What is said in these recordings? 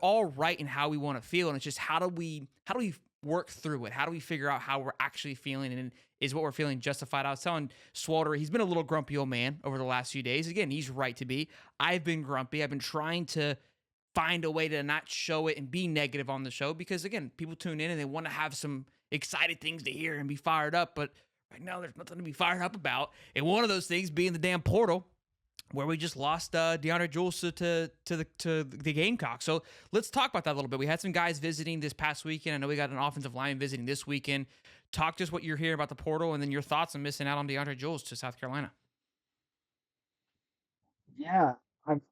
all right in how we want to feel, and it's just how do we work through it? How do we figure out how we're actually feeling, and is what we're feeling justified? I was telling Swalter, he's been a little grumpy old man over the last few days. Again, he's right to be. I've been grumpy. I've been trying to find a way to not show it and be negative on the show because again, people tune in and they want to have some excited things to hear and be fired up, but right now there's nothing to be fired up about. And one of those things being the damn portal where we just lost DeAndre Jules to the Gamecocks. So let's talk about that a little bit. We had some guys visiting this past weekend. I know we got an offensive line visiting this weekend. Talk to us what you're hearing about the portal and then your thoughts on missing out on DeAndre Jules to South Carolina. Yeah,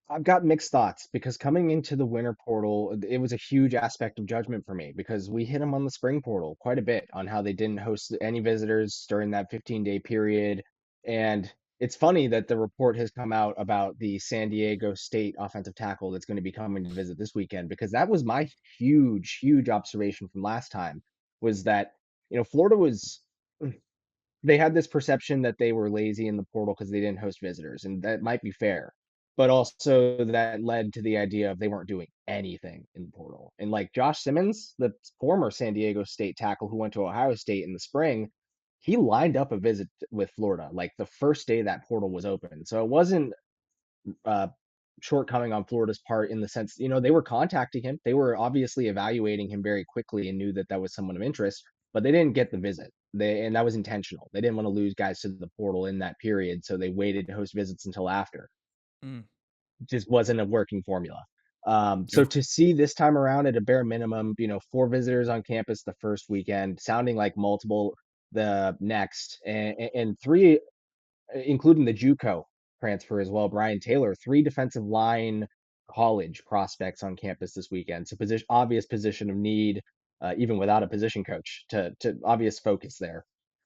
I've got mixed thoughts because coming into the winter portal, it was a huge aspect of judgment for me because we hit them on the spring portal quite a bit on how they didn't host any visitors during that 15-day period. And it's funny that the report has come out about the San Diego State offensive tackle that's going to be coming to visit this weekend because that was my huge, huge observation from last time was that, Florida was they had this perception that they were lazy in the portal because they didn't host visitors, and that might be fair. But also that led to the idea of they weren't doing anything in the portal. And like Josh Simmons, the former San Diego State tackle who went to Ohio State in the spring, he lined up a visit with Florida like the first day that portal was open. So it wasn't uh, shortcoming on Florida's part in the sense, they were contacting him. They were obviously evaluating him very quickly and knew that that was someone of interest, but they didn't get the visit. And that was intentional. They didn't want to lose guys to the portal in that period, so they waited to host visits until after. Mm. Just wasn't a working formula. So Yeah. to see this time around at a bare minimum, four visitors on campus the first weekend, sounding like multiple the next, and three including the JUCO transfer as well, Brian Taylor, three defensive line college prospects on campus this weekend. So obvious position of need, even without a position coach, to obvious focus there.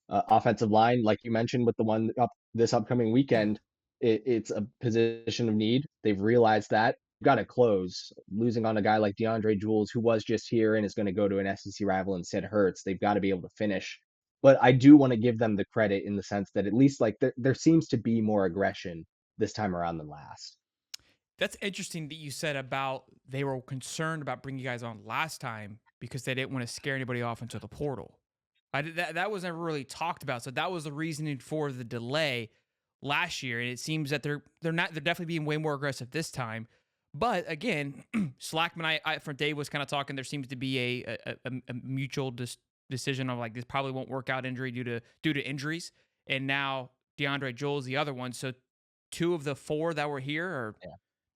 Offensive line, like you mentioned, with the one up this upcoming weekend, it's a position of need. They've realized that. Got to close. Losing on a guy like DeAndre Jules, who was just here and is going to go to an SEC rival instead hurts. They've got to be able to finish, but I do want to give them the credit in the sense that at least like there seems to be more aggression this time around than last. That's interesting that you said about they were concerned about bringing you guys on last time because they didn't want to scare anybody off into the portal. That was never really talked about. So that was the reasoning for the delay last year, and it seems that they're definitely being way more aggressive this time. But again, Slackman, from Dave was kind of talking. There seems to be a mutual decision of like this probably won't work out injury due to injuries, and now DeAndre Joel's the other one. So two of the four that were here are Yeah.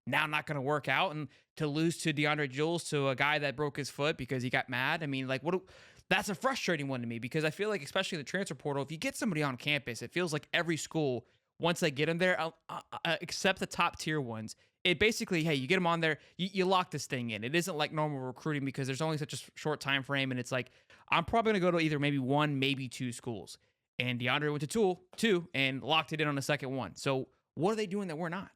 now not going to work out, and to lose to DeAndre Jules to a guy that broke his foot because he got mad. I mean, like that's a frustrating one to me because I feel like, especially in the transfer portal, if you get somebody on campus, it feels like every school, once they get them there, except the top tier ones, it basically, hey, you get them on there, you lock this thing in. It isn't like normal recruiting because there's only such a short time frame, and it's like I'm probably going to go to either maybe one, maybe two schools. And DeAndre went to two and locked it in on the second one. So what are they doing that we're not?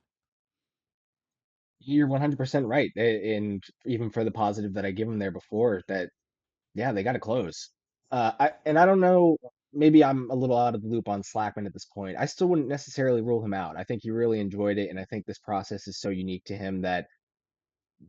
You're 100% right. And even for the positive that I give them there before, that yeah, they got to close. I don't know. Maybe I'm a little out of the loop on Slackman at this point. I still wouldn't necessarily rule him out. I think he really enjoyed it, and I think this process is so unique to him that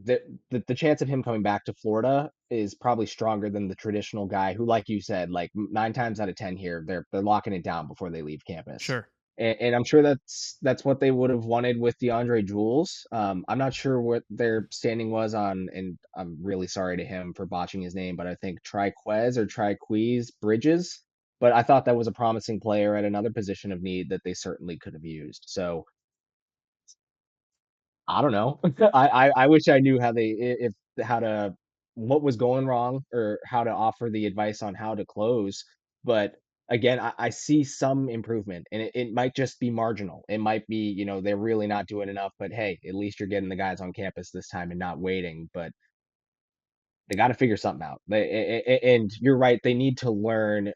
the chance of him coming back to Florida is probably stronger than the traditional guy who, like you said, like 9 times out of 10 here, they're locking it down before they leave campus. Sure. And I'm sure that's what they would have wanted with DeAndre Jules. I'm not sure what their standing was on, and I'm really sorry to him for botching his name, but I think Triquez or Triquez Bridges. But I thought that was a promising player at another position of need that they certainly could have used. So I don't know. I wish I knew how if how to what was going wrong or how to offer the advice on how to close. But again, I see some improvement, and it might just be marginal. It might be, they're really not doing enough, but hey, at least you're getting the guys on campus this time and not waiting. But they got to figure something out. And you're right, they need to learn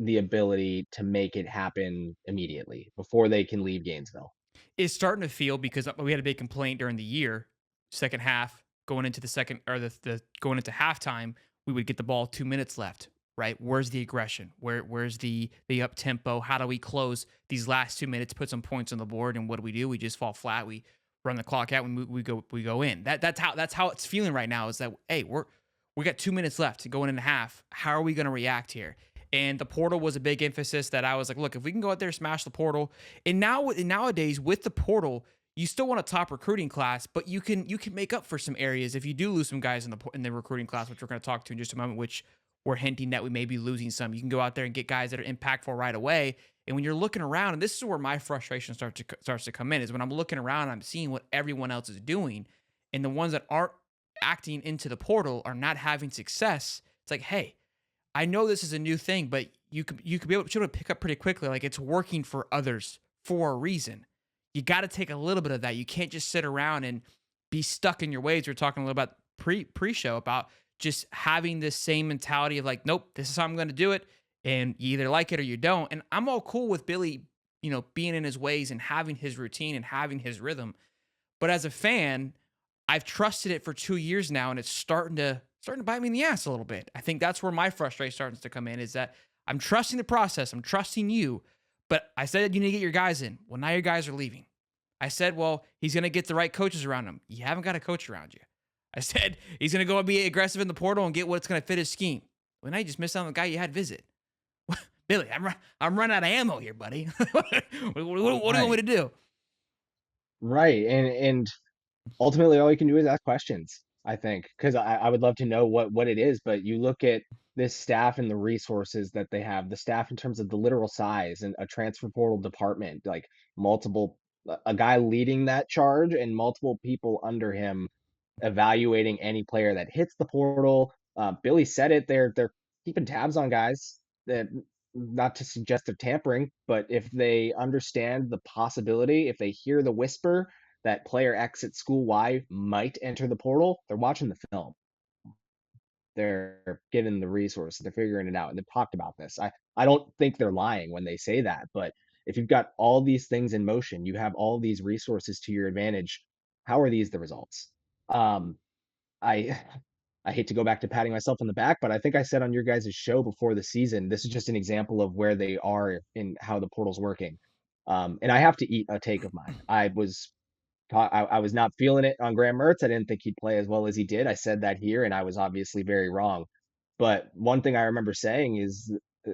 the ability to make it happen immediately before they can leave Gainesville. Is starting to feel because we had a big complaint during the year, second half, going into the second or the going into halftime, we would get the ball 2 minutes left. Right? Where's the aggression? Where's the up tempo? How do we close these last 2 minutes, put some points on the board? And what do? We just fall flat. We run the clock out when we go in. That's how it's feeling right now. Is that, hey, we got 2 minutes left going into half. How are we going to react here? And the portal was a big emphasis that I was like, look, if we can go out there, smash the portal, and nowadays with the portal, you still want a top recruiting class, but you can make up for some areas if you do lose some guys in the recruiting class, which we're going to talk to in just a moment, which we're hinting that we may be losing some. You can go out there and get guys that are impactful right away. And when you're looking around, and this is where my frustration starts to come in, is when I'm looking around, I'm seeing what everyone else is doing, and the ones that aren't acting into the portal are not having success. It's like, hey, I know this is a new thing, but you could be able to pick up pretty quickly. Like, it's working for others for a reason. You got to take a little bit of that. You can't just sit around and be stuck in your ways. We are talking a little about pre-show about just having this same mentality of like, nope, this is how I'm going to do it, and you either like it or you don't. And I'm all cool with Billy, being in his ways and having his routine and having his rhythm. But as a fan, I've trusted it for 2 years now, and it's starting to bite me in the ass a little bit. I think that's where my frustration starts to come in, is that I'm trusting the process. I'm trusting you, but I said you need to get your guys in. Well, now your guys are leaving. I said, well, he's going to get the right coaches around him. You haven't got a coach around you. I said he's going to go and be aggressive in the portal and get what's going to fit his scheme. Well, now you just missed out on the guy you had visit. Billy, I'm running out of ammo here, buddy. What do you want me Right. to do? Right. And ultimately all you can do is ask questions, I think, because I would love to know what it is. But you look at this staff and the resources that they have, the staff in terms of the literal size and a transfer portal department, like multiple a guy leading that charge and multiple people under him evaluating any player that hits the portal. Billy said it, they're keeping tabs on guys that, not to suggest they're tampering, but if they understand the possibility, if they hear the whisper that player X at school Y might enter the portal, they're watching the film. They're getting the resources, they're figuring it out, and they've talked about this. I don't think they're lying when they say that, but if you've got all these things in motion, you have all these resources to your advantage. How are these the results? Um, I I hate to go back to patting myself on the back, but I think I said on your guys' show before the season, this is just an example of where they are in how the portal's working. And I have to eat a take of mine. I was not feeling it on Graham Mertz. I didn't think he'd play as well as he did. I said that here, and I was obviously very wrong. But one thing I remember saying is,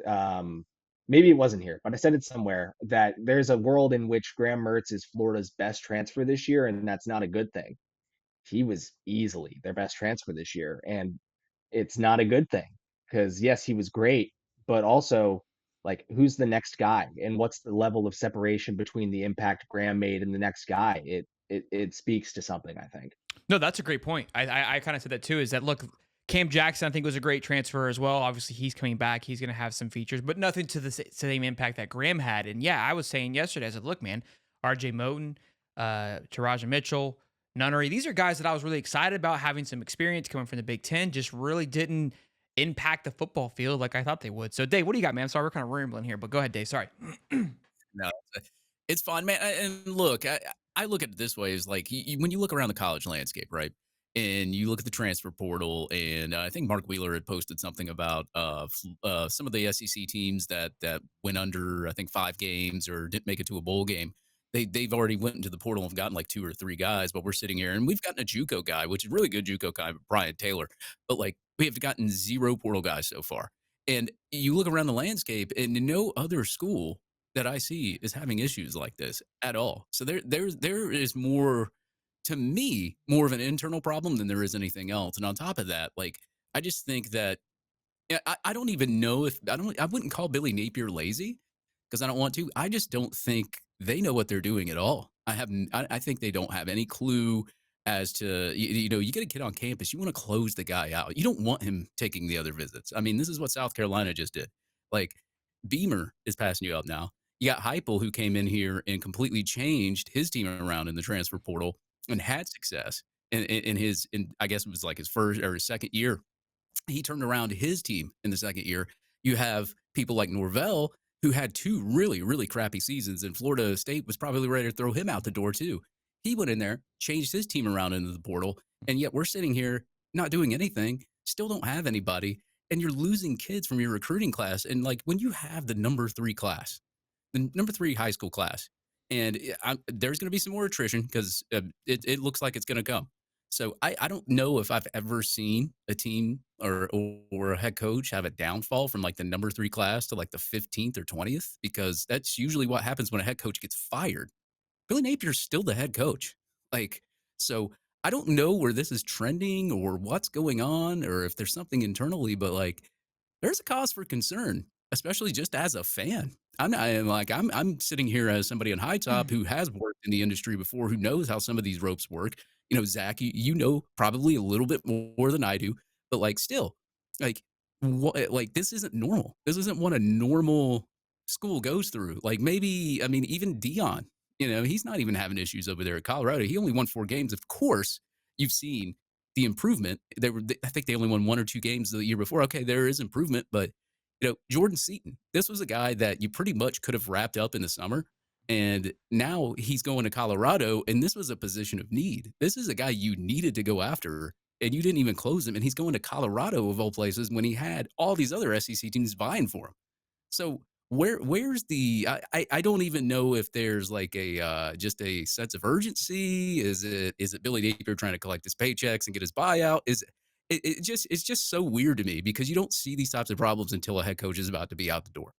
um, maybe it wasn't here, but I said it somewhere, that there's a world in which Graham Mertz is Florida's best transfer this year, and that's not a good thing. He was easily their best transfer this year, and it's not a good thing because yes, he was great, but also like who's the next guy and what's the level of separation between the impact Graham made and the next guy? It speaks to something, I think. No, that's a great point. I kind of said that too. Is that, look, Cam Jackson I think was a great transfer as well. Obviously, he's coming back. He's going to have some features, but nothing to the same impact that Graham had. And yeah, I was saying yesterday, I said, look, man, R.J. Moten, Taraja Mitchell, Nunnery. These are guys that I was really excited about having some experience coming from the Big Ten. Just really didn't impact the football field like I thought they would. So, Dave, what do you got, man? I'm sorry, we're kind of rambling here, but go ahead, Dave. Sorry. No, it's fine, man. And look, I look at it this way: is like when you look around the college landscape, right? And you look at the transfer portal, and I think Mark Wheeler had posted something about some of the SEC teams that went under, I think 5 games or didn't make it to a bowl game. They've already went into the portal and have gotten like 2 or 3 guys, but we're sitting here and we've gotten a JUCO guy, which is really good JUCO guy, Brian Taylor. But like we have gotten 0 portal guys so far. And you look around the landscape, and no other school that I see is having issues like this at all. So there is more, to me, more of an internal problem than there is anything else. And on top of that, like I just think that, yeah, I don't even know if I wouldn't call Billy Napier lazy because I don't want to. I just don't think they know what they're doing at all. I think they don't have any clue as to, you get a kid on campus, you want to close the guy out. You don't want him taking the other visits. I mean, this is what South Carolina just did. Like Beamer is passing you up now. You got Heupel, who came in here and completely changed his team around in the transfer portal and had success in I guess it was like his first or his second year. He turned around his team in the second year. You have people like Norvell, who had 2 really crappy seasons, and Florida State was probably ready to throw him out the door too. He went in there, changed his team around into the portal, and yet we're sitting here not doing anything, still don't have anybody, and you're losing kids from your recruiting class. And like when you have the number 3 class, the number 3 high school class and there's going to be some more attrition because it looks like it's going to come. So I don't know if I've ever seen a team or a head coach have a downfall from like the number 3 class to like the 15th or 20th, because that's usually what happens when a head coach gets fired. Billy Napier's still the head coach. Like, so I don't know where this is trending or what's going on or if there's something internally, but like there's a cause for concern, especially just as a fan. I'm sitting here as somebody on Hightop who has worked in the industry before, who knows how some of these ropes work. You know, Zach, you know probably a little bit more than I do, but like still, like what like this isn't normal. This isn't what a normal school goes through. Like maybe, I mean, even Dion, you know, he's not even having issues over there at Colorado. He only won 4 games. Of course, you've seen the improvement. I think they only won 1 or 2 games the year before. Okay, there is improvement, but you know, Jordan Seaton, this was a guy that you pretty much could have wrapped up in the summer. And now he's going to Colorado, and this was a position of need. This is a guy you needed to go after, and you didn't even close him. And he's going to Colorado of all places when he had all these other SEC teams vying for him. So where's the I don't even know if there's like a just a sense of urgency. Is it Billy Napier trying to collect his paychecks and get his buyout? It's just so weird to me because you don't see these types of problems until a head coach is about to be out the door.